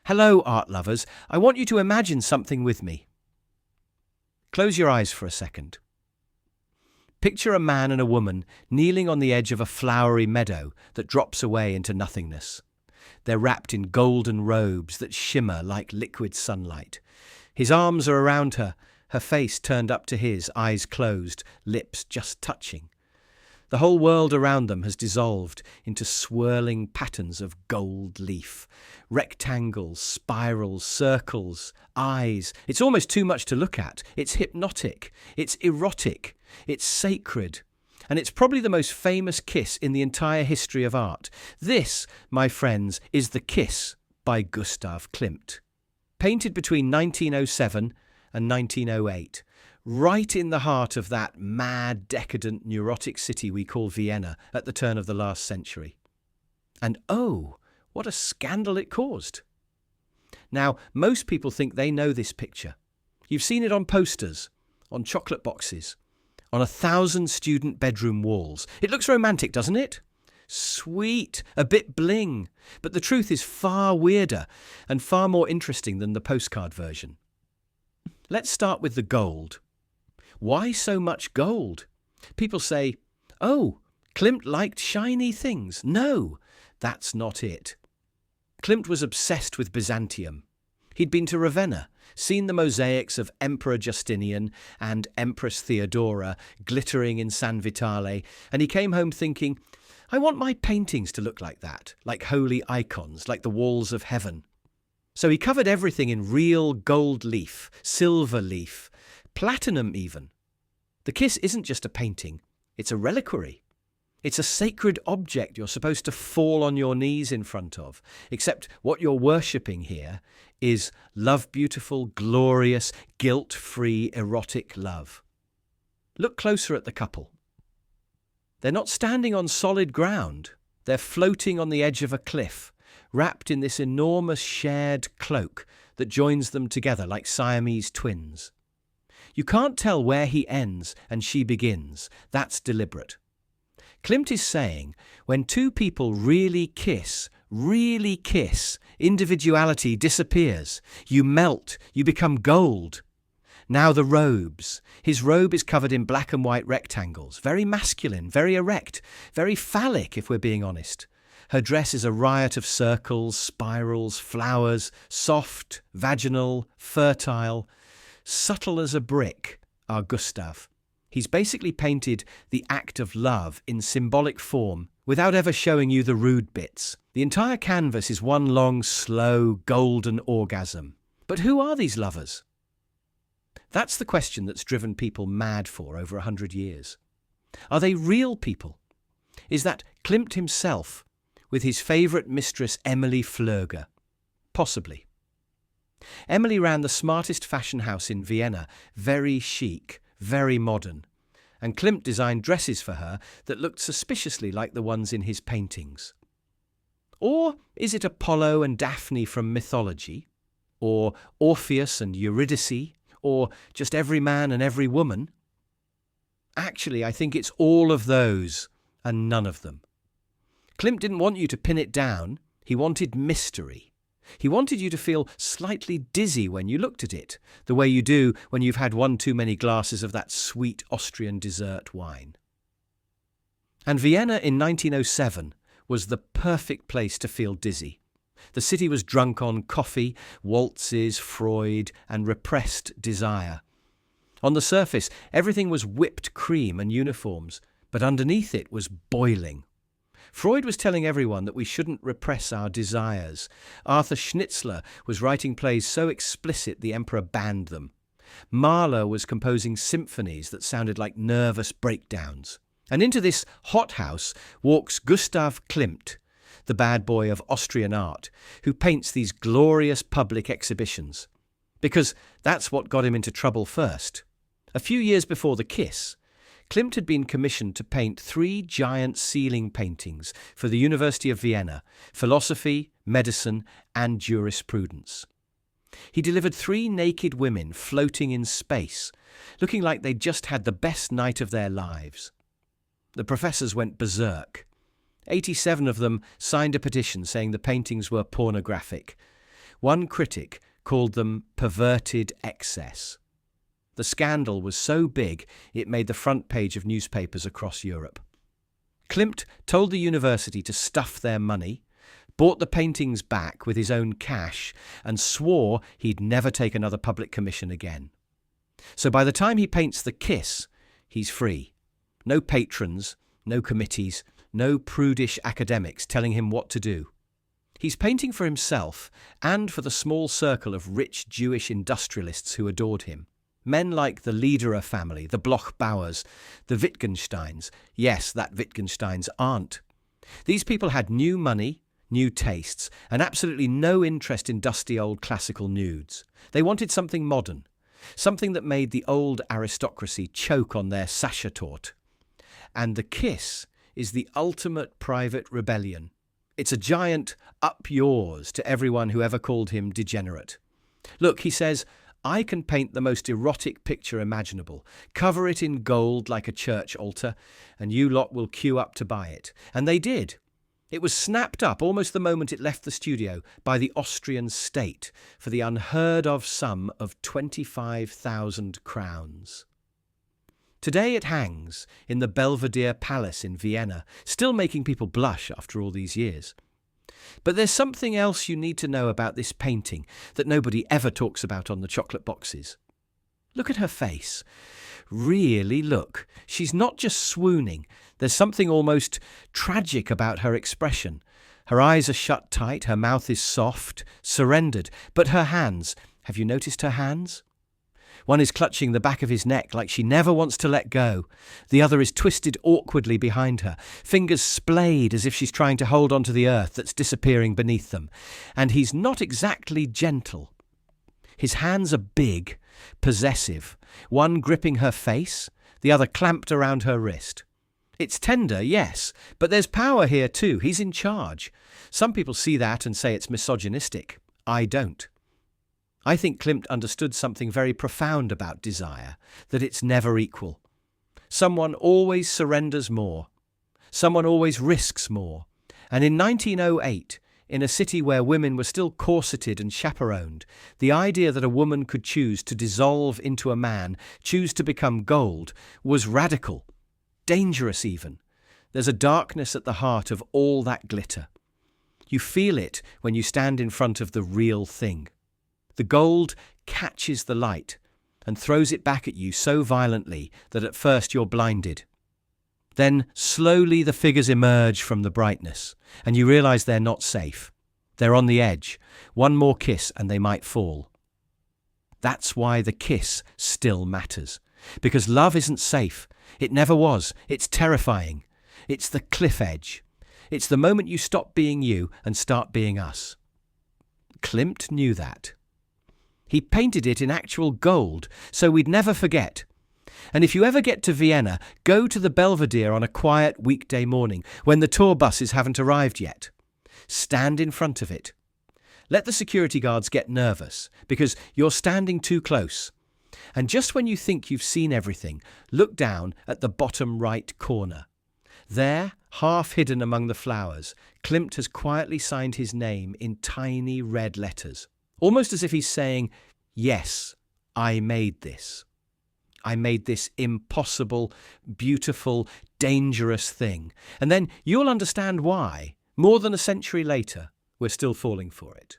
Hello, art lovers. I want you to imagine something with me. Close your eyes for a second. Picture a man and a woman kneeling on the edge of a flowery meadow that drops away into nothingness. They're wrapped in golden robes that shimmer like liquid sunlight. His arms are around her, her face turned up to his, eyes closed, lips just touching. The whole world around them has dissolved into swirling patterns of gold leaf. Rectangles, spirals, circles, eyes. It's almost too much to look at. It's hypnotic. It's erotic. It's sacred. And it's probably the most famous kiss in the entire history of art. This, my friends, is The Kiss by Gustav Klimt. Painted between 1907 and 1908. Right in the heart of that mad, decadent, neurotic city we call Vienna at the turn of the last century. And oh, what a scandal it caused. Now, most people think they know this picture. You've seen it on posters, on chocolate boxes, on 1,000 student bedroom walls. It looks romantic, doesn't it? Sweet, a bit bling. But the truth is far weirder and far more interesting than the postcard version. Let's start with the gold. Why so much gold? People say, oh, Klimt liked shiny things. No, that's not it. Klimt was obsessed with Byzantium. He'd been to Ravenna, seen the mosaics of Emperor Justinian and Empress Theodora glittering in San Vitale, and he came home thinking, I want my paintings to look like that, like holy icons, like the walls of heaven. So he covered everything in real gold leaf, silver leaf, platinum even. The Kiss isn't just a painting, it's a reliquary. It's a sacred object you're supposed to fall on your knees in front of, except what you're worshipping here is love beautiful, glorious, guilt-free, erotic love. Look closer at the couple. They're not standing on solid ground, they're floating on the edge of a cliff, wrapped in this enormous shared cloak that joins them together like Siamese twins. You can't tell where he ends and she begins. That's deliberate. Klimt is saying, when two people really kiss, individuality disappears. You melt, you become gold. Now the robes. His robe is covered in black and white rectangles, very masculine, very erect, very phallic if we're being honest. Her dress is a riot of circles, spirals, flowers, soft, vaginal, fertile, subtle as a brick, our Gustav. He's basically painted the act of love in symbolic form without ever showing you the rude bits. The entire canvas is one long, slow, golden orgasm. But who are these lovers? That's the question that's driven people mad for over 100 years. Are they real people? Is that Klimt himself with his favourite mistress Emily Flöger? Possibly. Emily ran the smartest fashion house in Vienna, very chic, very modern, and Klimt designed dresses for her that looked suspiciously like the ones in his paintings. Or is it Apollo and Daphne from mythology? Or Orpheus and Eurydice? Or just every man and every woman? Actually, I think it's all of those and none of them. Klimt didn't want you to pin it down, he wanted mystery. He wanted you to feel slightly dizzy when you looked at it, the way you do when you've had one too many glasses of that sweet Austrian dessert wine. And Vienna in 1907 was the perfect place to feel dizzy. The city was drunk on coffee, waltzes, Freud, and repressed desire. On the surface, everything was whipped cream and uniforms, but underneath it was boiling. Freud was telling everyone that we shouldn't repress our desires. Arthur Schnitzler was writing plays so explicit the emperor banned them. Mahler was composing symphonies that sounded like nervous breakdowns. And into this hothouse walks Gustav Klimt, the bad boy of Austrian art, who paints these glorious public exhibitions. Because that's what got him into trouble first. A few years before The Kiss, Klimt had been commissioned to paint 3 giant ceiling paintings for the University of Vienna, philosophy, medicine, and jurisprudence. He delivered 3 naked women floating in space, looking like they'd just had the best night of their lives. The professors went berserk. 87 of them signed a petition saying the paintings were pornographic. One critic called them perverted excess. The scandal was so big it made the front page of newspapers across Europe. Klimt told the university to stuff their money, bought the paintings back with his own cash, and swore he'd never take another public commission again. So by the time he paints The Kiss, he's free. No patrons, no committees, no prudish academics telling him what to do. He's painting for himself and for the small circle of rich Jewish industrialists who adored him. Men like the Lederer family, the Bloch-Bauers, the Wittgensteins. Yes, that Wittgenstein's aunt. These people had new money, new tastes, and absolutely no interest in dusty old classical nudes. They wanted something modern, something that made the old aristocracy choke on their Sachertorte. And The Kiss is the ultimate private rebellion. It's a giant up yours to everyone who ever called him degenerate. Look, he says, I can paint the most erotic picture imaginable, cover it in gold like a church altar, and you lot will queue up to buy it. And they did. It was snapped up almost the moment it left the studio by the Austrian state for the unheard-of sum of 25,000 crowns. Today it hangs in the Belvedere Palace in Vienna, still making people blush after all these years. But there's something else you need to know about this painting that nobody ever talks about on the chocolate boxes. Look at her face. Really look. She's not just swooning. There's something almost tragic about her expression. Her eyes are shut tight, her mouth is soft, surrendered. But her hands, have you noticed her hands? One is clutching the back of his neck like she never wants to let go. The other is twisted awkwardly behind her, fingers splayed as if she's trying to hold onto the earth that's disappearing beneath them. And he's not exactly gentle. His hands are big, possessive, one gripping her face, the other clamped around her wrist. It's tender, yes, but there's power here too. He's in charge. Some people see that and say it's misogynistic. I don't. I think Klimt understood something very profound about desire, that it's never equal. Someone always surrenders more. Someone always risks more. And in 1908, in a city where women were still corseted and chaperoned, the idea that a woman could choose to dissolve into a man, choose to become gold, was radical, dangerous even. There's a darkness at the heart of all that glitter. You feel it when you stand in front of the real thing. The gold catches the light and throws it back at you so violently that at first you're blinded. Then slowly the figures emerge from the brightness, and you realize they're not safe. They're on the edge. One more kiss and they might fall. That's why the kiss still matters. Because love isn't safe. It never was. It's terrifying. It's the cliff edge. It's the moment you stop being you and start being us. Klimt knew that. He painted it in actual gold, so we'd never forget. And if you ever get to Vienna, go to the Belvedere on a quiet weekday morning when the tour buses haven't arrived yet. Stand in front of it. Let the security guards get nervous because you're standing too close. And just when you think you've seen everything, look down at the bottom right corner. There, half hidden among the flowers, Klimt has quietly signed his name in tiny red letters. Almost as if he's saying, yes, I made this. I made this impossible, beautiful, dangerous thing. And then you'll understand why, more than a century later, we're still falling for it.